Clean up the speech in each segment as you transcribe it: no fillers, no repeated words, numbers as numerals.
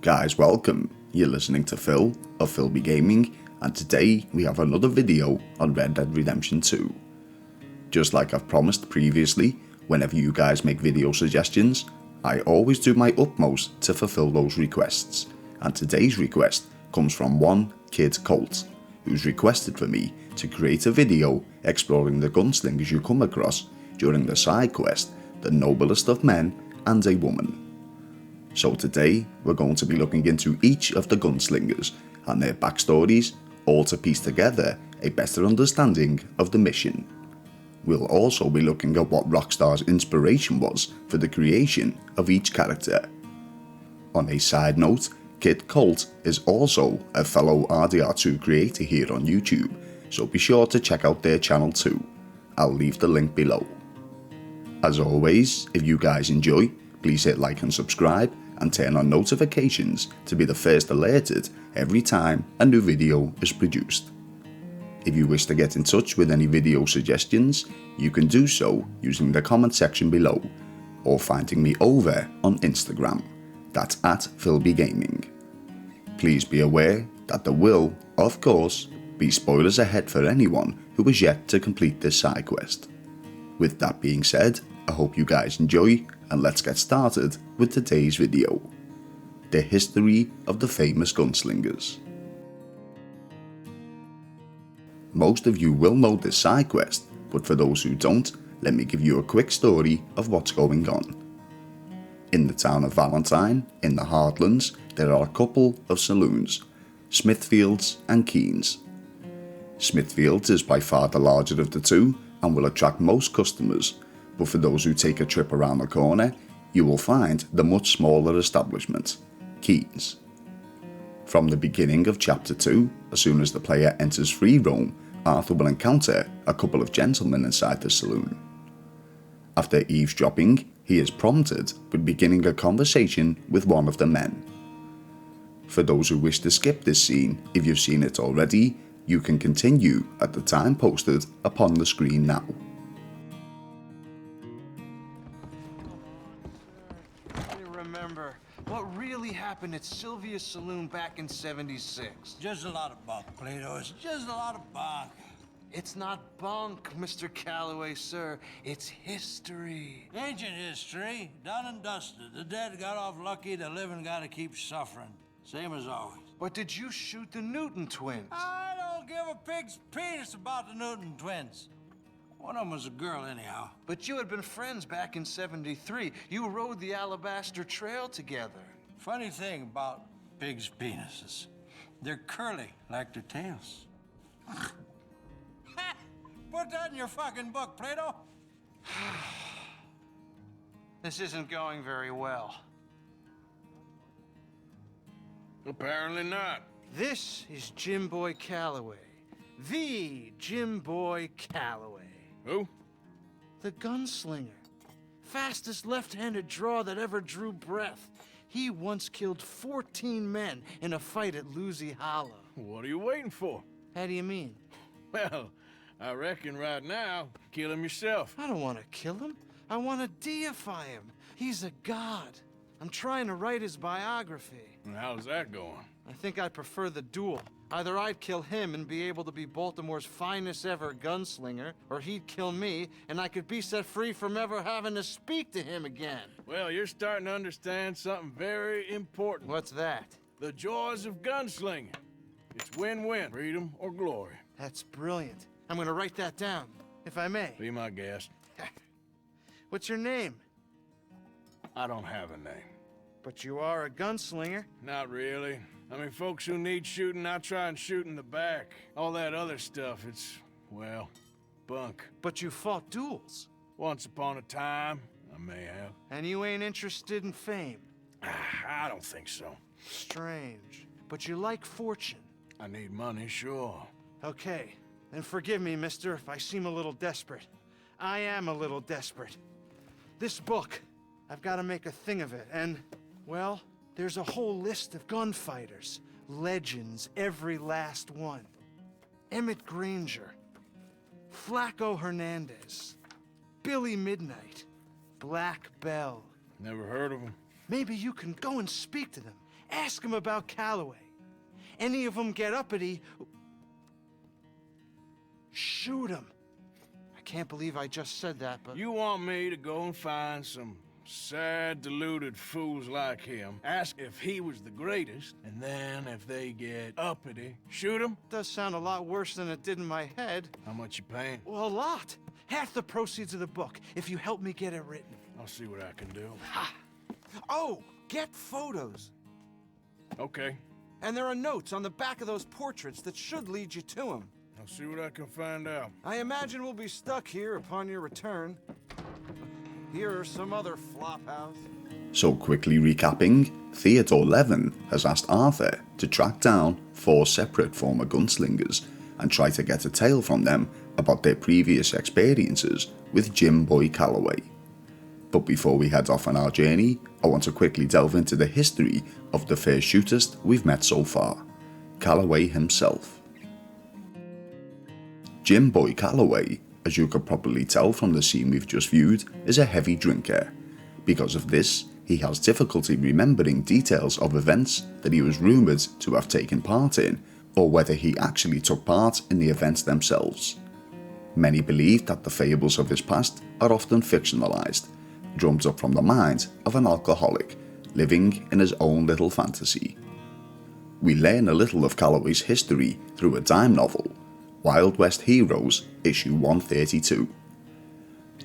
Guys, welcome. You're listening to Phil of Filbee Gaming, and today we have another video on Red Dead Redemption 2. Just like I've promised previously, whenever you guys make video suggestions, I always do my utmost to fulfill those requests, and today's request comes from one Kid COLT'S, who's requested for me to create a video exploring the gunslingers you come across during the side quest, The Noblest of Men and a Woman. So today we're going to be looking into each of the gunslingers and their backstories, all to piece together a better understanding of the mission. We'll also be looking at what Rockstar's inspiration was for the creation of each character. On a side note, Kid COLT'S is also a fellow RDR2 creator here on YouTube, so be sure to check out their channel too. I'll leave the link below. As always, if you guys enjoy, please hit like and subscribe and turn on notifications to be the first alerted every time a new video is produced. If you wish to get in touch with any video suggestions, you can do so using the comment section below or finding me over on Instagram. That's at Filbee Gaming. Please be aware that there will, of course, be spoilers ahead for anyone who has yet to complete this side quest. With that being said, I hope you guys enjoy, and let's get started with today's video. The history of the famous gunslingers. Most of you will know this side quest, but for those who don't, let me give you a quick story of what's going on. In the town of Valentine, in the Heartlands, there are a couple of saloons, Smithfield's and Keen's. Smithfield's is by far the larger of the two and will attract most customers, but for those who take a trip around the corner, you will find the much smaller establishment, Keen's. From the beginning of chapter 2, as soon as the player enters free roam, Arthur will encounter a couple of gentlemen inside the saloon. After eavesdropping, he is prompted with beginning a conversation with one of the men. For those who wish to skip this scene, if you've seen it already, you can continue at the time posted upon the screen now. Remember what really happened at Sylvia's Saloon back in '76. Just a lot of bunk, Plato. It's just a lot of bunk. It's not bunk, Mr. Callaway, sir. It's history. Ancient history, done and dusted. The dead got off lucky, the living gotta keep suffering. Same as always. But did you shoot the Newton twins? I don't give a pig's penis about the Newton twins. One of them was a girl, anyhow. But you had been friends back in '73. You rode the Alabaster Trail together. Funny thing about pigs' penises. They're curly, like their tails. Put that in your fucking book, Plato. This isn't going very well. Apparently not. This is Jim Boy Callaway. The Jim Boy Callaway. Who? The gunslinger. Fastest left-handed draw that ever drew breath. He once killed 14 men in a fight at Lucy Hollow. What are you waiting for? How do you mean? Well, I reckon right now, kill him yourself. I don't want to kill him. I want to deify him. He's a god. I'm trying to write his biography. And how's that going? I think I'd prefer the duel. Either I'd kill him and be able to be Baltimore's finest ever gunslinger, or he'd kill me and I could be set free from ever having to speak to him again. Well, you're starting to understand something very important. What's that? The joys of gunslinging. It's win-win, freedom or glory. That's brilliant. I'm gonna write that down, if I may. Be my guest. What's your name? I don't have a name. But you are a gunslinger. Not really. I mean, folks who need shooting, I try and shoot in the back. All that other stuff, it's, well, bunk. But you fought duels. Once upon a time, I may have. And you ain't interested in fame. I don't think so. Strange. But you like fortune. I need money, sure. Okay, then forgive me, mister, if I seem a little desperate. I am a little desperate. This book, I've got to make a thing of it, and, well, there's a whole list of gunfighters. Legends, every last one. Emmett Granger. Flaco Hernandez. Billy Midnight. Black Bell. Never heard of him. Maybe you can go and speak to them Ask them about Callaway. Any of them get uppity, shoot them. I can't believe I just said that, but... You want me to go and find some sad, deluded fools like him, ask if he was the greatest, and then if they get uppity, shoot him? Does sound a lot worse than it did in my head. How much you paying? Well, a lot. Half the proceeds of the book, if you help me get it written. I'll see what I can do. Ha! Oh, get photos. Okay. And there are notes on the back of those portraits that should lead you to him. I'll see what I can find out. I imagine we'll be stuck here upon your return. Here are some other flophouse. So quickly recapping, Theodore Levin has asked Arthur to track down 4 separate former gunslingers and try to get a tale from them about their previous experiences with Jim Boy Callaway. But before we head off on our journey, I want to quickly delve into the history of the first shootist we've met so far, Callaway himself. Jim Boy Callaway, as you could probably tell from the scene we've just viewed, is a heavy drinker. Because of this, he has difficulty remembering details of events that he was rumoured to have taken part in, or whether he actually took part in the events themselves. Many believe that the fables of his past are often fictionalised, drummed up from the mind of an alcoholic, living in his own little fantasy. We learn a little of Callaway's history through a dime novel, Wild West Heroes, issue 132.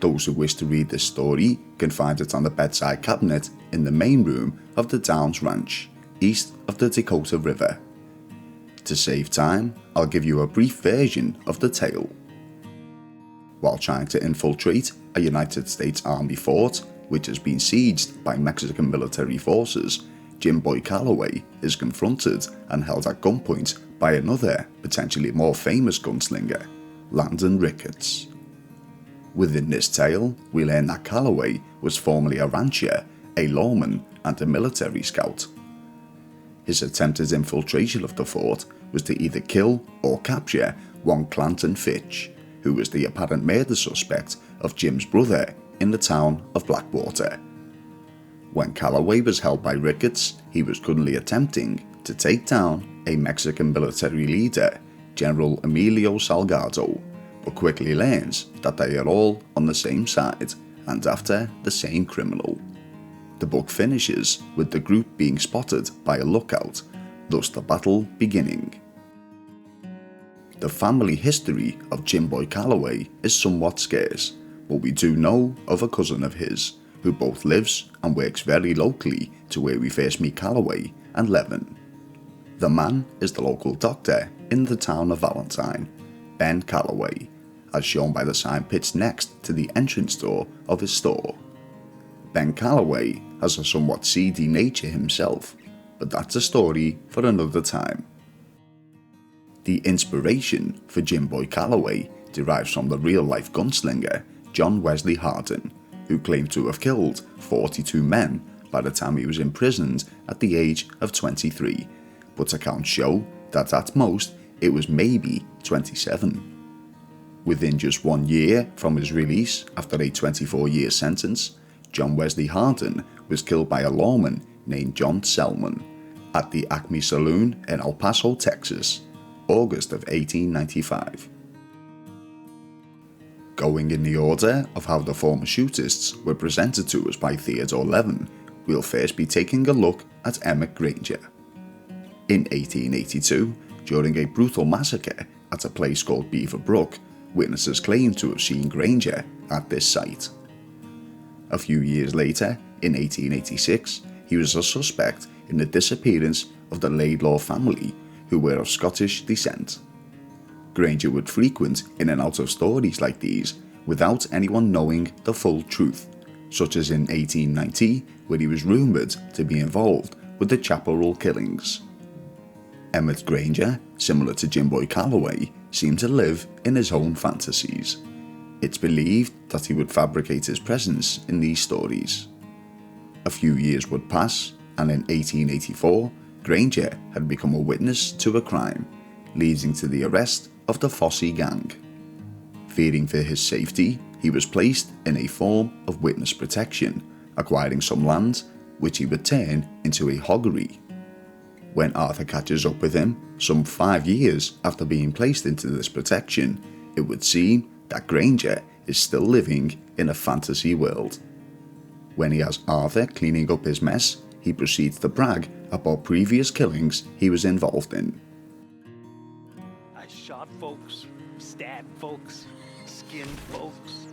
Those who wish to read this story can find it on the bedside cabinet in the main room of the Downs Ranch, east of the Dakota River. To save time, I'll give you a brief version of the tale. While trying to infiltrate a United States Army fort, which has been sieged by Mexican military forces, Jim Boy Callaway is confronted and held at gunpoint by another, potentially more famous gunslinger, Landon Ricketts. Within this tale, we learn that Callaway was formerly a rancher, a lawman, and a military scout. His attempted infiltration of the fort was to either kill or capture one Clanton Fitch, who was the apparent murder suspect of Jim's brother in the town of Blackwater. When Callaway was held by Ricketts, he was currently attempting to take down a Mexican military leader, General Emilio Salgado, but quickly learns that they are all on the same side and after the same criminal. The book finishes with the group being spotted by a lookout, thus the battle beginning. The family history of Jim Boy Callaway is somewhat scarce, but we do know of a cousin of his, who both lives and works very locally to where we first meet Callaway and Levin. The man is the local doctor in the town of Valentine, Ben Callaway, as shown by the sign pitched next to the entrance door of his store. Ben Callaway has a somewhat seedy nature himself, but that's a story for another time. The inspiration for Jim Boy Callaway derives from the real-life gunslinger John Wesley Hardin, who claimed to have killed 42 men by the time he was imprisoned at the age of 23, but accounts show that at most it was maybe 27. Within just 1 year from his release after a 24-year sentence, John Wesley Hardin was killed by a lawman named John Selman at the Acme Saloon in El Paso, Texas, August of 1895. Going in the order of how the former shootists were presented to us by Theodore Levin, we'll first be taking a look at Emmett Granger. In 1882, during a brutal massacre at a place called Beaver Brook, witnesses claimed to have seen Granger at this site. A few years later, in 1886, he was a suspect in the disappearance of the Laidlaw family, who were of Scottish descent. Granger would frequent in and out of stories like these without anyone knowing the full truth, such as in 1890, where he was rumoured to be involved with the Chaparral killings. Emmett Granger, similar to Jim Boy Callaway, seemed to live in his own fantasies. It's believed that he would fabricate his presence in these stories. A few years would pass, and in 1884, Granger had become a witness to a crime, leading to the arrest of the Fosse gang. Fearing for his safety, he was placed in a form of witness protection, acquiring some land which he would turn into a hoggery. When Arthur catches up with him, some 5 years after being placed into this protection, it would seem that Granger is still living in a fantasy world. When he has Arthur cleaning up his mess, he proceeds to brag about previous killings he was involved in. I shot folks, stabbed folks, skinned folks.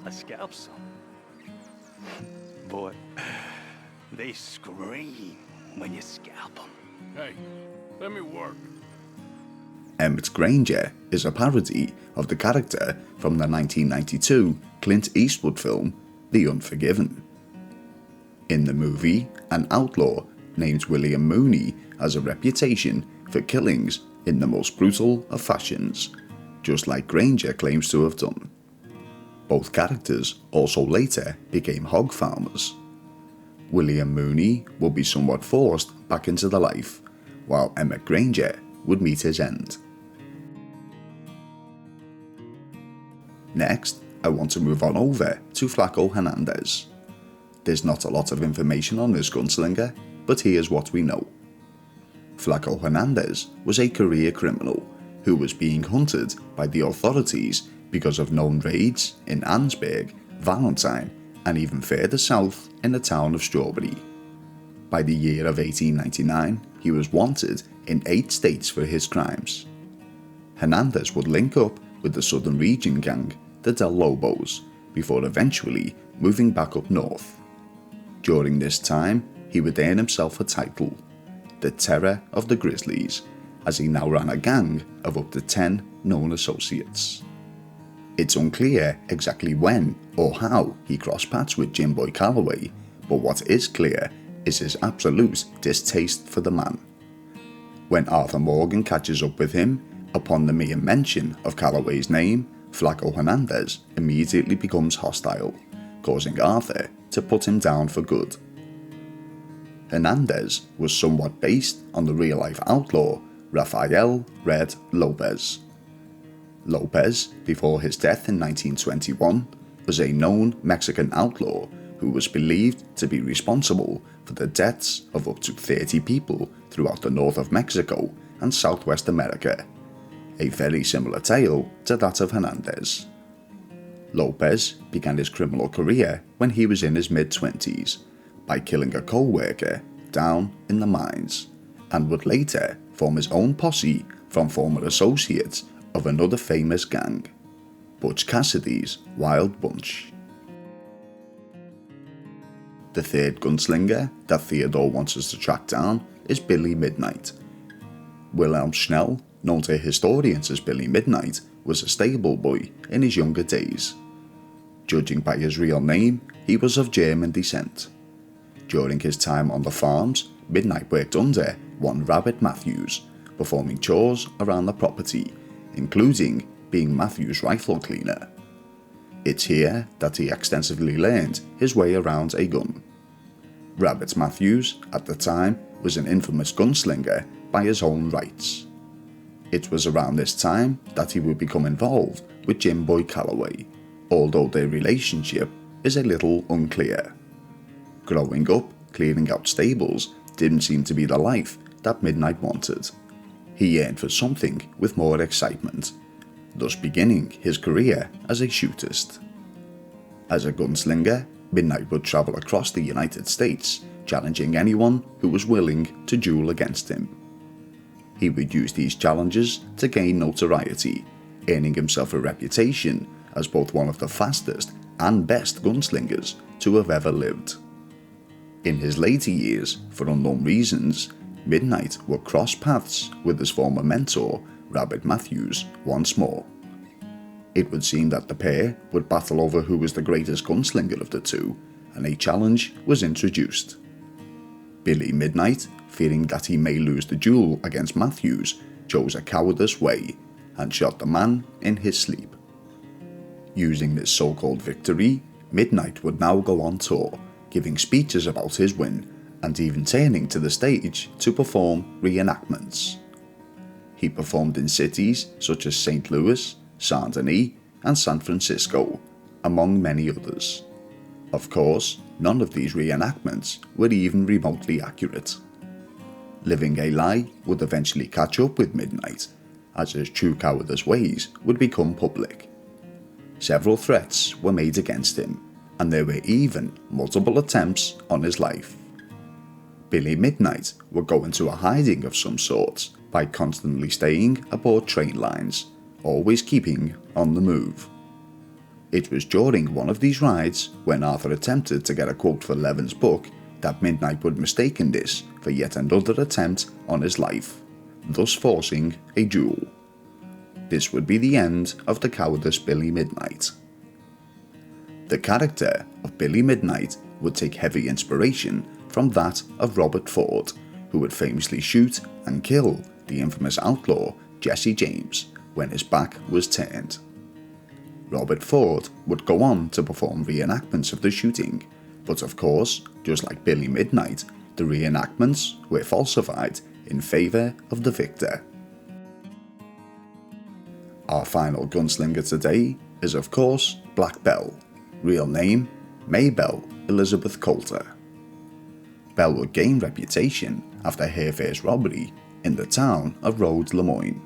I scalped some. Boy, they scream when you scalp them. Hey, let me work. Emmett Granger is a parody of the character from the 1992 Clint Eastwood film The Unforgiven. In the movie, an outlaw named William Mooney has a reputation for killings in the most brutal of fashions, just like Granger claims to have done. Both characters also later became hog farmers. William Mooney would be somewhat forced back into the life, while Emmett Granger would meet his end. Next, I want to move on over to Flaco Hernandez. There's not a lot of information on this gunslinger, but here's what we know. Flaco Hernandez was a career criminal who was being hunted by the authorities because of known raids in Ansburg, Valentine, and even further south in the town of Strawberry. By the year of 1899, he was wanted in 8 states for his crimes. Hernandez would link up with the southern region gang, the Del Lobos, before eventually moving back up north. During this time, he would earn himself a title, the Terror of the Grizzlies, as he now ran a gang of up to 10 known associates. It's unclear exactly when or how he crossed paths with Jim Boy Callaway, but what is clear is his absolute distaste for the man. When Arthur Morgan catches up with him, upon the mere mention of Callaway's name, Flaco Hernandez immediately becomes hostile, causing Arthur to put him down for good. Hernandez was somewhat based on the real-life outlaw Rafael Red Lopez. Lopez, before his death in 1921, was a known Mexican outlaw who was believed to be responsible for the deaths of up to 30 people throughout the north of Mexico and Southwest America, a very similar tale to that of Hernandez. Lopez began his criminal career when he was in his mid-20s by killing a co-worker down in the mines, and would later form his own posse from former associates of another famous gang, Butch Cassidy's Wild Bunch. The third gunslinger that Theodore wants us to track down is Billy Midnight. Wilhelm Schnell, known to historians as Billy Midnight, was a stable boy in his younger days. Judging by his real name, he was of German descent. During his time on the farms, Midnight worked under one Rabbit Matthews, performing chores around the property, including being Matthews' rifle cleaner. It's here that he extensively learned his way around a gun. Rabbit Matthews, at the time, was an infamous gunslinger by his own rights. It was around this time that he would become involved with Jim Boy Callaway, although their relationship is a little unclear. Growing up, cleaning out stables didn't seem to be the life that Midnight wanted. He yearned for something with more excitement, thus beginning his career as a shootist. As a gunslinger, Midnight would travel across the United States, challenging anyone who was willing to duel against him. He would use these challenges to gain notoriety, earning himself a reputation as both one of the fastest and best gunslingers to have ever lived. In his later years, for unknown reasons, Midnight would cross paths with his former mentor, Rabbit Matthews, once more. It would seem that the pair would battle over who was the greatest gunslinger of the two, and a challenge was introduced. Billy Midnight, fearing that he may lose the duel against Matthews, chose a cowardice way and shot the man in his sleep. Using this so-called victory, Midnight would now go on tour, giving speeches about his win and even turning to the stage to perform reenactments. He performed in cities such as St. Louis, Saint Denis, and San Francisco, among many others. Of course, none of these reenactments were even remotely accurate. living a lie would eventually catch up with Midnight, as his true cowardice ways would become public. Several threats were made against him, and there were even multiple attempts on his life. Billy Midnight would go into a hiding of some sort by constantly staying aboard train lines, always keeping on the move. It was during one of these rides, when Arthur attempted to get a quote for Levin's book, that Midnight would mistaken this for yet another attempt on his life, thus forcing a duel. This would be the end of the cowardice Billy Midnight. The character of Billy Midnight would take heavy inspiration from that of Robert Ford, who would famously shoot and kill the infamous outlaw Jesse James when his back was turned. Robert Ford would go on to perform reenactments of the shooting, but of course, just like Billy Midnight, the reenactments were falsified in favour of the victor. Our final gunslinger today is of course Black Belle, real name Maybelle Elizabeth Coulter. Belle would gain reputation after her first robbery in the town of Rhodes, Lemoyne.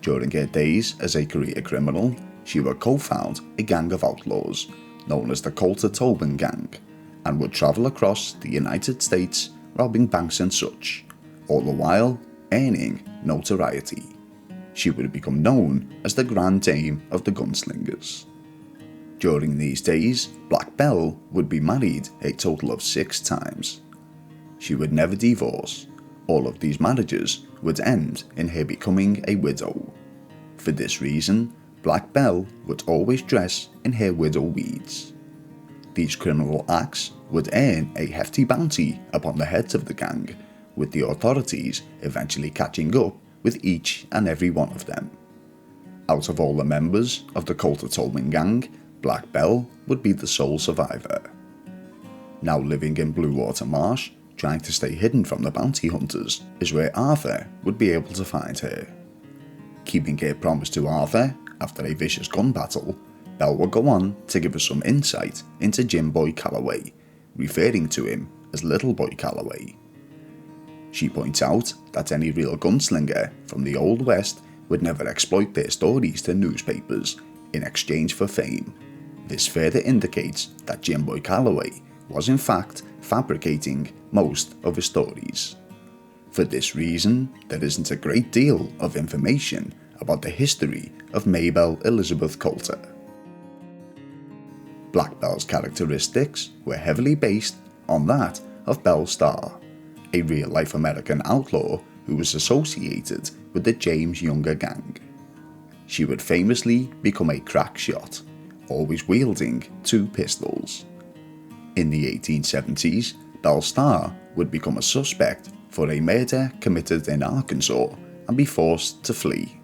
During her days as a career criminal, she would co-found a gang of outlaws known as the Coulter Tobin Gang, and would travel across the United States robbing banks and such, all the while earning notoriety. She would become known as the Grand Dame of the Gunslingers. During these days, Black Belle would be married a total of 6 times. She would never divorce. All of these marriages would end in her becoming a widow. For this reason, Black Belle would always dress in her widow weeds. These criminal acts would earn a hefty bounty upon the heads of the gang, with the authorities eventually catching up with each and every one of them. Out of all the members of the Coulter Tobin Gang, Black Belle would be the sole survivor. Now living in Blue Water Marsh, trying to stay hidden from the bounty hunters, is where Arthur would be able to find her. Keeping her promise to Arthur after a vicious gun battle, Belle will go on to give us some insight into Jim Boy Callaway, referring to him as Little Boy Callaway. She points out that any real gunslinger from the Old West would never exploit their stories to newspapers in exchange for fame. This further indicates that Jim Boy Callaway was in fact fabricating most of his stories. For this reason, there isn't a great deal of information about the history of Maybelle Elizabeth Coulter. Black Belle's characteristics were heavily based on that of Belle Starr, a real-life American outlaw who was associated with the James Younger Gang. She would famously become a crack shot, always wielding 2 pistols. In the 1870s, Belle Starr would become a suspect for a murder committed in Arkansas and be forced to flee.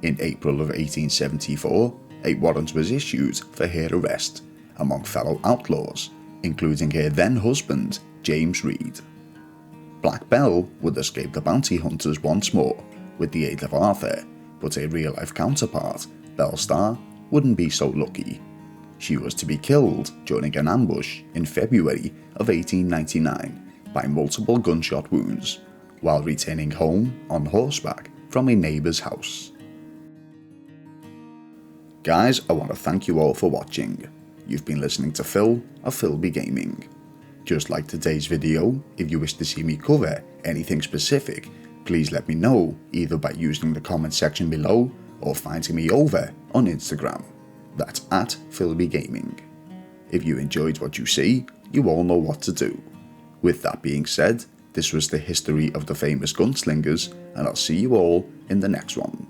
In April of 1874, a warrant was issued for her arrest among fellow outlaws, including her then-husband, James Reed. Black Belle would escape the bounty hunters once more with the aid of Arthur, but a real-life counterpart, Belle Starr, wouldn't be so lucky. She was to be killed during an ambush in February of 1899 by multiple gunshot wounds, while returning home on horseback from a neighbour's house. Guys, I want to thank you all for watching. You've been listening to Phil of Filbee Gaming. Just like today's video, if you wish to see me cover anything specific, please let me know either by using the comment section below or finding me over on Instagram. That's at Filbee Gaming. If you enjoyed what you see, you all know what to do. With that being said, this was the history of the famous gunslingers, and I'll see you all in the next one.